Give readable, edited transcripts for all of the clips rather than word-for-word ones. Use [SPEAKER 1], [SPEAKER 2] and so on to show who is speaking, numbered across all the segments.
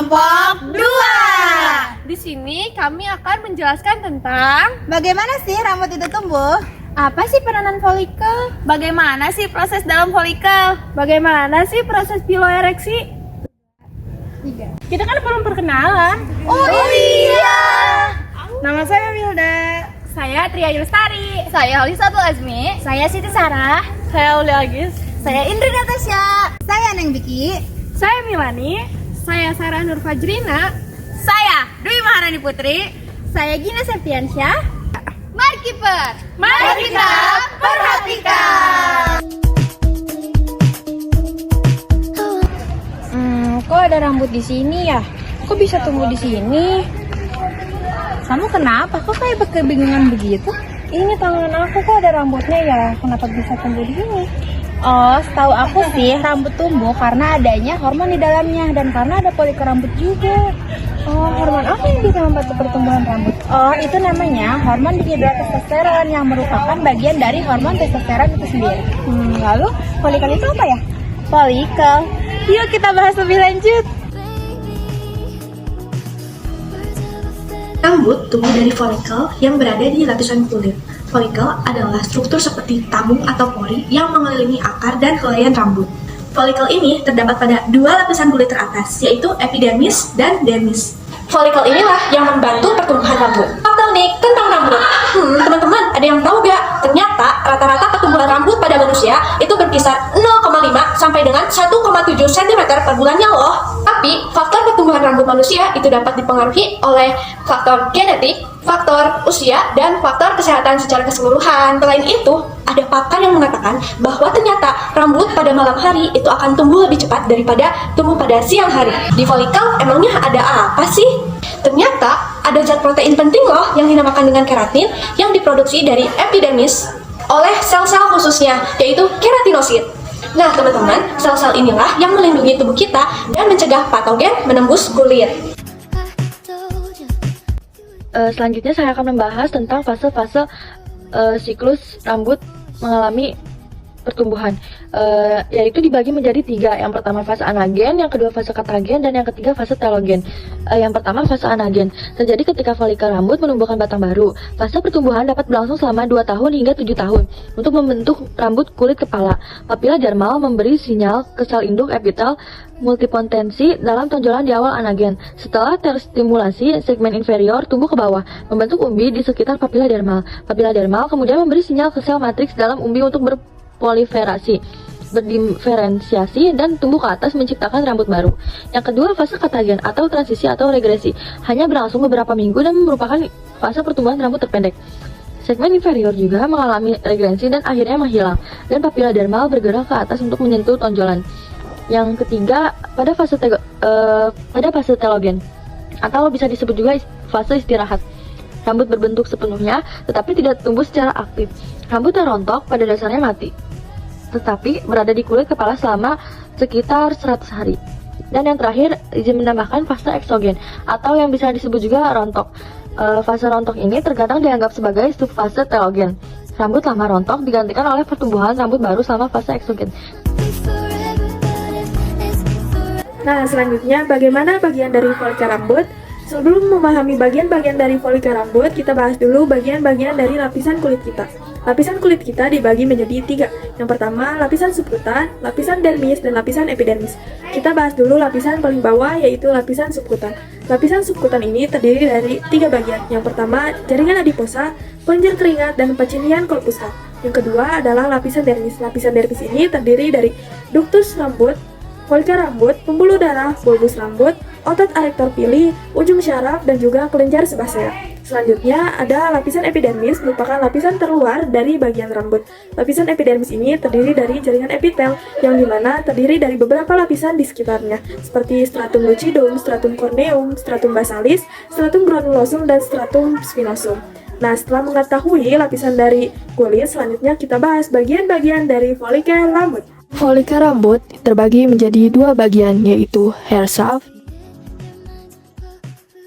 [SPEAKER 1] kelompok 2.
[SPEAKER 2] Di sini kami akan menjelaskan tentang
[SPEAKER 1] Bagaimana sih rambut itu tumbuh?
[SPEAKER 2] apa sih peranan folikel?
[SPEAKER 3] Bagaimana sih proses dalam folikel?
[SPEAKER 2] Bagaimana sih proses piloereksi? Kita kan belum perkenalan.
[SPEAKER 1] Oh iya.
[SPEAKER 2] Nama saya Wilda. Saya Tria Yulstari.
[SPEAKER 3] Saya Alisa Azmi.
[SPEAKER 2] Saya Siti Sarah. Saya Uli Agis.
[SPEAKER 1] Saya Indri Natasha. Saya Neng Biki.
[SPEAKER 2] Saya Milani. Saya Sarah Nur Fajrina.
[SPEAKER 3] Saya Dwi Maharani Putri.
[SPEAKER 1] Saya Gina Septiansyah.
[SPEAKER 3] Mari Kiper.
[SPEAKER 1] Mari kita perhatikan.
[SPEAKER 4] Kok ada rambut di sini ya? Kok bisa tumbuh di sini? Kamu kenapa? Kok kayak kebingungan begitu? Ini tangan aku kok ada rambutnya ya? Kenapa bisa tumbuh di sini? Oh, setahu aku sih rambut tumbuh karena adanya hormon di dalamnya dan karena ada folikel rambut juga. Oh, hormon apa yang bisa membantu pertumbuhan rambut? Oh, itu namanya hormon dihidrotestosteron yang merupakan bagian dari hormon testosteron itu sendiri. Lalu folikel itu apa ya? Folikel. Yuk kita bahas lebih lanjut.
[SPEAKER 5] Rambut tumbuh dari folikel yang berada di lapisan kulit. Folikel adalah struktur seperti tabung atau pori yang mengelilingi akar dan helaian rambut. Folikel ini terdapat pada dua lapisan kulit teratas, yaitu epidermis dan dermis. Folikel inilah yang membantu pertumbuhan rambut. Fakta unik tentang rambut. Teman-teman, ada yang tahu gak? Ternyata rata-rata pertumbuhan rambut pada manusia itu berkisar 0,5 sampai dengan 1,7 cm per bulannya loh. Tapi, faktor pertumbuhan rambut manusia itu dapat dipengaruhi oleh faktor genetik, faktor usia, dan faktor kesehatan secara keseluruhan. Selain itu, ada pakar yang mengatakan bahwa ternyata rambut pada malam hari itu akan tumbuh lebih cepat daripada tumbuh pada siang hari. Di folikel emangnya ada apa sih? Ternyata ada zat protein penting loh yang dinamakan dengan keratin yang diproduksi dari epidermis oleh sel-sel khususnya, yaitu keratinosit. Nah teman-teman, sel-sel inilah yang melindungi tubuh kita dan mencegah patogen menembus kulit.
[SPEAKER 4] Selanjutnya saya akan membahas tentang fase-fase siklus rambut mengalami pertumbuhan, yaitu dibagi menjadi 3. Yang pertama fase anagen, yang kedua fase katagen, dan yang ketiga fase telogen. Yang pertama fase anagen terjadi ketika folikel rambut menumbuhkan batang baru. Fase pertumbuhan dapat berlangsung selama 2 tahun hingga 7 tahun untuk membentuk rambut kulit kepala. Papila dermal memberi sinyal ke sel induk epitel multipotensi dalam tonjolan di awal anagen. Setelah terstimulasi, segmen inferior tumbuh ke bawah, membentuk umbi di sekitar papila dermal. Papila dermal kemudian memberi sinyal ke sel matriks dalam umbi untuk berproliferasi, berdiferensiasi, dan tumbuh ke atas menciptakan rambut baru. Yang kedua, fase katagen atau transisi atau regresi, hanya berlangsung beberapa minggu dan merupakan fase pertumbuhan rambut terpendek. Segmen inferior juga mengalami regresi dan akhirnya menghilang, dan papila dermal bergerak ke atas untuk menyentuh tonjolan. Yang ketiga, pada fase telogen, atau bisa disebut juga fase istirahat. Rambut berbentuk sepenuhnya, tetapi tidak tumbuh secara aktif. Rambut yang rontok pada dasarnya mati, tetapi berada di kulit kepala selama sekitar 100 hari. Dan yang terakhir, izin menambahkan fase eksogen, atau yang bisa disebut juga rontok. Fase rontok ini terkadang dianggap sebagai subfase telogen. Rambut lama rontok digantikan oleh pertumbuhan rambut baru selama fase eksogen.
[SPEAKER 2] Nah, selanjutnya bagaimana bagian dari folikel rambut? Sebelum memahami bagian-bagian dari folikel rambut, kita bahas dulu bagian-bagian dari lapisan kulit kita. Lapisan kulit kita dibagi menjadi 3. Yang pertama, lapisan subkutan, lapisan dermis, dan lapisan epidermis. Kita bahas dulu lapisan paling bawah, yaitu lapisan subkutan. Lapisan subkutan ini terdiri dari 3 bagian. Yang pertama, jaringan adiposa, kelenjar keringat, dan pacinian korpuska. Yang kedua adalah lapisan dermis. Lapisan dermis ini terdiri dari ductus rambut, folikel rambut, pembuluh darah, bulbus rambut, otot erektor pili, ujung syaraf, dan juga kelenjar sebasea. Selanjutnya ada lapisan epidermis, merupakan lapisan terluar dari bagian rambut. Lapisan epidermis ini terdiri dari jaringan epitel, yang dimana terdiri dari beberapa lapisan di sekitarnya, seperti stratum lucidum, stratum corneum, stratum basalis, stratum granulosum, dan stratum spinosum. Nah, setelah mengetahui lapisan dari kulit, selanjutnya kita bahas bagian-bagian dari folikel rambut.
[SPEAKER 6] Folikel rambut terbagi menjadi 2 bagian, yaitu hair shaft.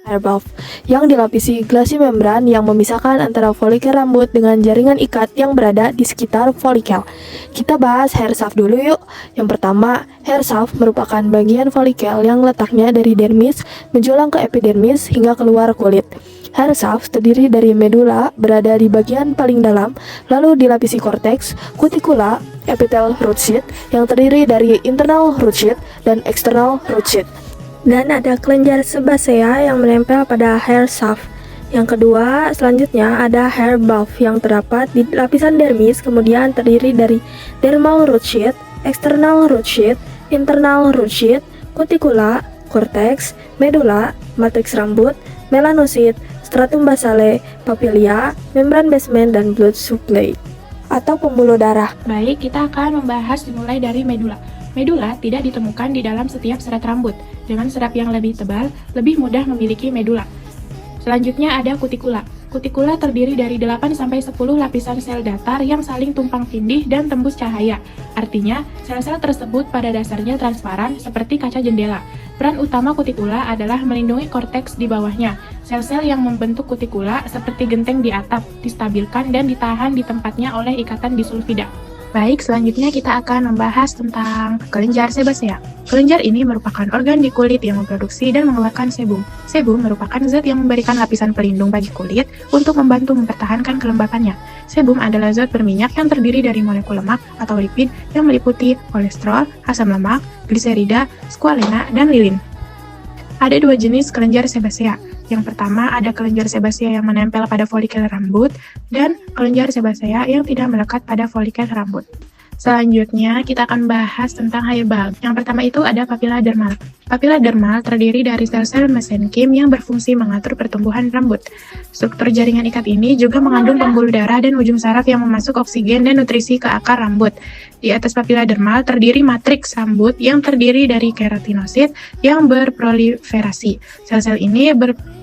[SPEAKER 2] hair buff, yang dilapisi glossy membran yang memisahkan antara folikel rambut dengan jaringan ikat yang berada di sekitar folikel. Kita bahas hair shaft dulu yuk. Yang pertama, hair shaft merupakan bagian folikel yang letaknya dari dermis menjulang ke epidermis hingga keluar kulit. Hair shaft terdiri dari medula berada di bagian paling dalam, lalu dilapisi korteks, kutikula, epitel root sheath yang terdiri dari internal root sheath dan external root sheath. Dan ada kelenjar sebasea yang menempel pada hair shaft. Yang kedua, selanjutnya ada hair buff yang terdapat di lapisan dermis, kemudian terdiri dari dermal root sheath, external root sheath, internal root sheath, kutikula, korteks, medula, matriks rambut, melanosit, stratum basale, papilia, membran basement, dan blood supply atau pembuluh darah.
[SPEAKER 6] Baik, kita akan membahas dimulai dari medula. Medula tidak ditemukan di dalam setiap serat rambut. Dengan serat yang lebih tebal, lebih mudah memiliki medula. Selanjutnya ada kutikula. Kutikula terdiri dari 8-10 lapisan sel datar yang saling tumpang tindih dan tembus cahaya. Artinya, sel-sel tersebut pada dasarnya transparan seperti kaca jendela. Peran utama kutikula adalah melindungi korteks di bawahnya. Sel-sel yang membentuk kutikula seperti genteng di atap, distabilkan dan ditahan di tempatnya oleh ikatan disulfida. Baik, selanjutnya kita akan membahas tentang kelenjar sebasea. Kelenjar ini merupakan organ di kulit yang memproduksi dan mengeluarkan sebum. Sebum merupakan zat yang memberikan lapisan pelindung bagi kulit untuk membantu mempertahankan kelembapannya. Sebum adalah zat berminyak yang terdiri dari molekul lemak atau lipid yang meliputi kolesterol, asam lemak, gliserida, squalena, dan lilin. Ada dua jenis kelenjar sebasea. Yang pertama ada kelenjar sebasea yang menempel pada folikel rambut dan kelenjar sebasea yang tidak melekat pada folikel rambut. Selanjutnya kita akan bahas tentang hair bulb. Yang pertama itu ada papila dermal. Papila dermal terdiri dari sel-sel mesenkim yang berfungsi mengatur pertumbuhan rambut. Struktur jaringan ikat ini juga mengandung pembuluh darah dan ujung saraf yang memasuk oksigen dan nutrisi ke akar rambut. Di atas papila dermal terdiri matriks rambut yang terdiri dari keratinosit yang berproliferasi. Sel-sel ini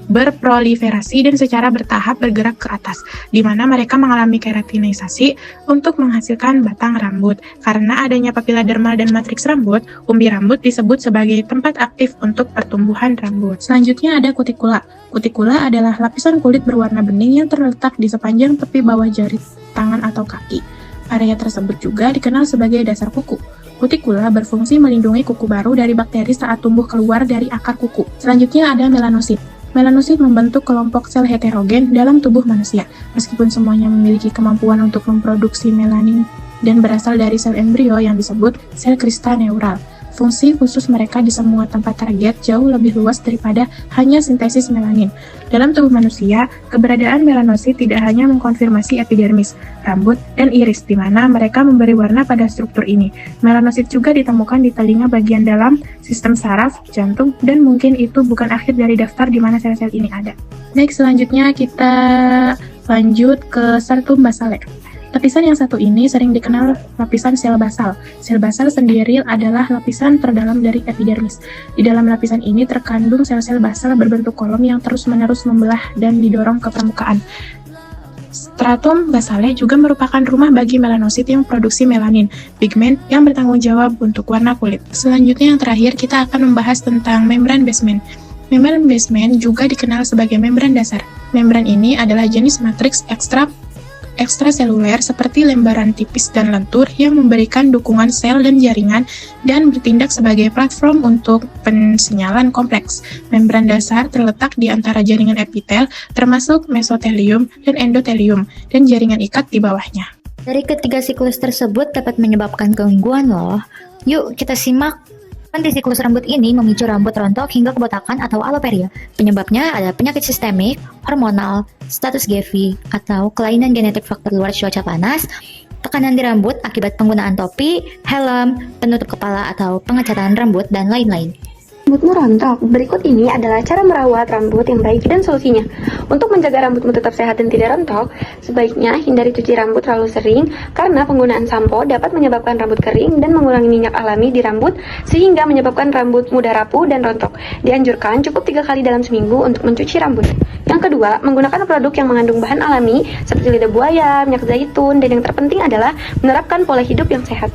[SPEAKER 6] berproliferasi dan secara bertahap bergerak ke atas, di mana mereka mengalami keratinisasi untuk menghasilkan batang rambut. Karena adanya papila dermal dan matriks rambut, umbi rambut disebut sebagai tempat aktif untuk pertumbuhan rambut. Selanjutnya ada kutikula. Kutikula adalah lapisan kulit berwarna bening yang terletak di sepanjang tepi bawah jari tangan atau kaki. Area tersebut juga dikenal sebagai dasar kuku. Kutikula berfungsi melindungi kuku baru dari bakteri saat tumbuh keluar dari akar kuku. Selanjutnya ada melanosit. Melanosit membentuk kelompok sel heterogen dalam tubuh manusia. Meskipun semuanya memiliki kemampuan untuk memproduksi melanin dan berasal dari sel embrio yang disebut sel kristal neural. Fungsi khusus mereka di semua tempat target jauh lebih luas daripada hanya sintesis melanin. Dalam tubuh manusia, keberadaan melanosit tidak hanya mengkonfirmasi epidermis, rambut, dan iris, di mana mereka memberi warna pada struktur ini. Melanosit juga ditemukan di telinga bagian dalam, sistem saraf, jantung, dan mungkin itu bukan akhir dari daftar di mana sel-sel ini ada. Next, selanjutnya kita lanjut ke stratum basale. Lapisan yang satu ini sering dikenal lapisan sel basal. Sel basal sendiri adalah lapisan terdalam dari epidermis. Di dalam lapisan ini terkandung sel-sel basal berbentuk kolom yang terus-menerus membelah dan didorong ke permukaan. Stratum basale juga merupakan rumah bagi melanosit yang produksi melanin, pigmen yang bertanggung jawab untuk warna kulit. Selanjutnya yang terakhir kita akan membahas tentang membran basement. Membran basement juga dikenal sebagai membran dasar. Membran ini adalah jenis matriks ekstraseluler seperti lembaran tipis dan lentur yang memberikan dukungan sel dan jaringan dan bertindak sebagai platform untuk pensinyalan kompleks. Membran dasar terletak di antara jaringan epitel termasuk mesotelium dan endotelium dan jaringan ikat di bawahnya.
[SPEAKER 7] Dari ketiga siklus tersebut dapat menyebabkan gangguan loh. Yuk kita simak. Di siklus rambut ini memicu rambut rontok hingga kebotakan atau alopecia. Penyebabnya ada penyakit sistemik, hormonal, status Gavi, atau kelainan genetik faktor luar cuaca panas, tekanan di rambut akibat penggunaan topi, helm, penutup kepala atau pengecatan rambut, dan lain-lain.
[SPEAKER 8] Rambutmu rontok. Berikut ini adalah cara merawat rambut yang baik dan solusinya. Untuk menjaga rambutmu tetap sehat dan tidak rontok, sebaiknya hindari cuci rambut terlalu sering karena penggunaan sampo dapat menyebabkan rambut kering dan mengurangi minyak alami di rambut sehingga menyebabkan rambut mudah rapuh dan rontok. Dianjurkan cukup 3 kali dalam seminggu untuk mencuci rambut. Yang kedua, menggunakan produk yang mengandung bahan alami seperti lidah buaya, minyak zaitun, dan yang terpenting adalah menerapkan pola hidup yang sehat.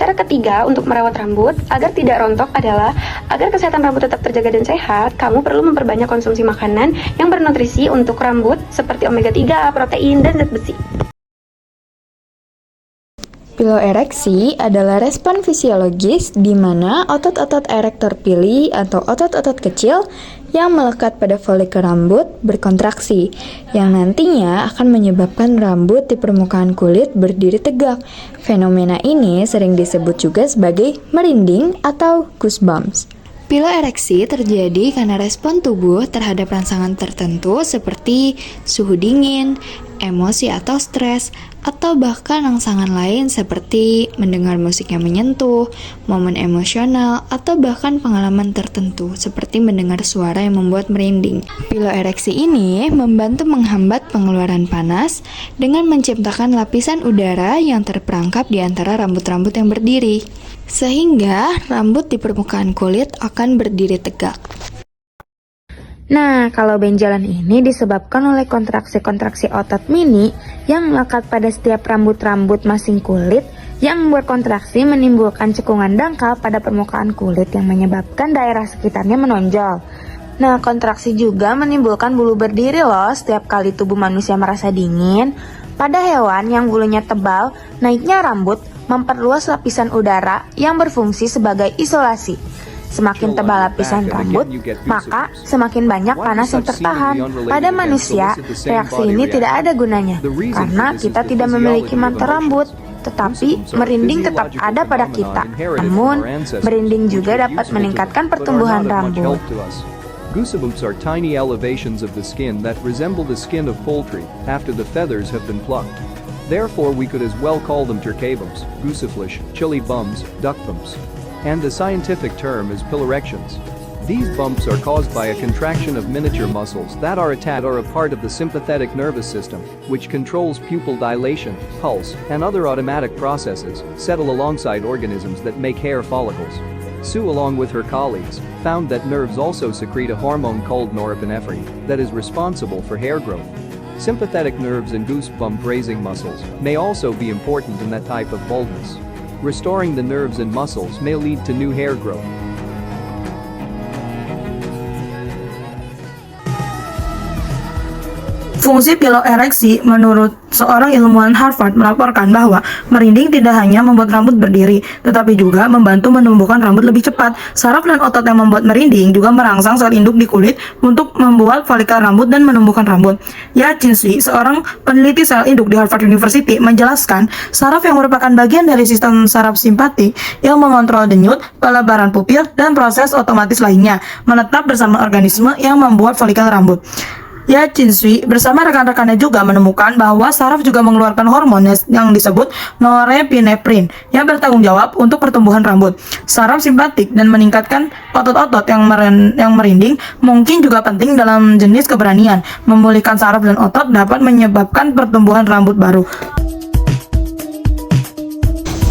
[SPEAKER 8] Cara ketiga untuk merawat rambut agar tidak rontok adalah agar kesehatan rambut tetap terjaga dan sehat, kamu perlu memperbanyak konsumsi makanan yang bernutrisi untuk rambut seperti omega 3, protein, dan zat besi.
[SPEAKER 9] Piloereksi adalah respon fisiologis di mana otot-otot erektor pili atau otot-otot kecil yang melekat pada folikel rambut berkontraksi, yang nantinya akan menyebabkan rambut di permukaan kulit berdiri tegak. Fenomena ini sering disebut juga sebagai merinding atau goosebumps. Piloereksi terjadi karena respon tubuh terhadap rangsangan tertentu seperti suhu dingin, emosi atau stres, atau bahkan rangsangan lain seperti mendengar musik yang menyentuh, momen emosional, atau bahkan pengalaman tertentu seperti mendengar suara yang membuat merinding. Piloereksi ini membantu menghambat pengeluaran panas dengan menciptakan lapisan udara yang terperangkap di antara rambut-rambut yang berdiri, sehingga rambut di permukaan kulit akan berdiri tegak.
[SPEAKER 10] Nah, kalau benjolan ini disebabkan oleh kontraksi-kontraksi otot mini yang melekat pada setiap rambut-rambut masing kulit yang berkontraksi menimbulkan cekungan dangkal pada permukaan kulit yang menyebabkan daerah sekitarnya menonjol. Nah, kontraksi juga menimbulkan bulu berdiri loh setiap kali tubuh manusia merasa dingin. Pada hewan yang bulunya tebal, naiknya rambut memperluas lapisan udara yang berfungsi sebagai isolasi. Semakin tebal lapisan rambut, maka semakin banyak panas yang tertahan. Pada manusia, reaksi ini tidak ada gunanya, karena kita tidak memiliki mantel rambut. Tetapi, merinding tetap ada pada kita. Namun, merinding juga dapat meningkatkan pertumbuhan rambut.
[SPEAKER 11] Goosebumps are tiny elevations of the skin that resemble the skin of poultry after the feathers have been plucked. Therefore, we could as well call them turkeybumps, gooseflesh, chili bums, duck bumps. And the scientific term is piloerections. These bumps are caused by a contraction of miniature muscles that are attached or a part of the sympathetic nervous system, which controls pupil dilation, pulse, and other automatic processes, settle alongside organisms that make hair follicles. Sue, along with her colleagues, found that nerves also secrete a hormone called norepinephrine that is responsible for hair growth. Sympathetic nerves and goosebump raising muscles may also be important in that type of baldness. Restoring the nerves and muscles may lead to new hair growth.
[SPEAKER 12] Fungsi piloereksi menurut seorang ilmuwan Harvard melaporkan bahwa merinding tidak hanya membuat rambut berdiri, tetapi juga membantu menumbuhkan rambut lebih cepat. Saraf dan otot yang membuat merinding juga merangsang sel induk di kulit untuk membuat folikel rambut dan menumbuhkan rambut. Ya Chin-Sui, seorang peneliti sel induk di Harvard University, menjelaskan saraf yang merupakan bagian dari sistem saraf simpatik yang mengontrol denyut, pelebaran pupil, dan proses otomatis lainnya menetap bersama organisme yang membuat folikel rambut. Ya Chin-Sui bersama rekan-rekannya juga menemukan bahwa saraf juga mengeluarkan hormon yang disebut norepinephrine yang bertanggung jawab untuk pertumbuhan rambut. Saraf simpatik dan meningkatkan otot-otot yang merinding mungkin juga penting dalam jenis keberanian. Memulihkan saraf dan otot dapat menyebabkan pertumbuhan rambut baru.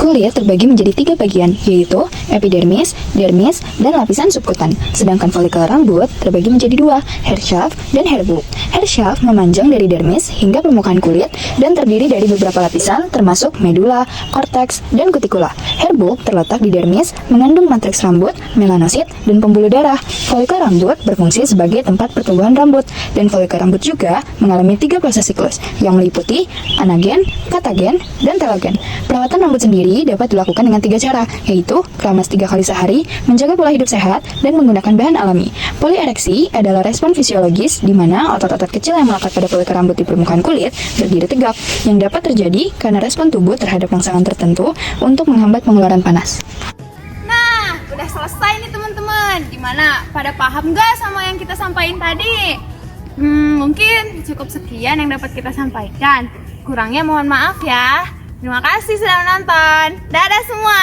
[SPEAKER 9] Kulit terbagi menjadi 3 bagian, yaitu epidermis, dermis, dan lapisan subkutan. Sedangkan folikel rambut terbagi menjadi 2, hair shaft dan hair bulb. Hair shaft memanjang dari dermis hingga permukaan kulit dan terdiri dari beberapa lapisan termasuk medula, korteks, dan kutikula. Hair bulb terletak di dermis, mengandung matriks rambut, melanosit, dan pembuluh darah. Folikel rambut berfungsi sebagai tempat pertumbuhan rambut, dan folikel rambut juga mengalami 3 proses siklus yang meliputi anagen, katagen, dan telogen. Perawatan rambut sendiri dapat dilakukan dengan 3 cara, yaitu keramas 3 kali sehari, menjaga pola hidup sehat, dan menggunakan bahan alami. Poliereksi adalah respon fisiologis di mana otot-otot kecil yang melekat pada folikel rambut di permukaan kulit berdiri tegak, yang dapat terjadi karena respon tubuh terhadap rangsangan tertentu untuk menghambat pengeluaran panas.
[SPEAKER 3] Nah, udah selesai nih teman-teman. Gimana? Pada paham nggak sama yang kita sampaikan tadi? Mungkin cukup sekian yang dapat kita sampaikan. Kurangnya mohon maaf ya. Terima kasih sudah menonton. Dadah semua.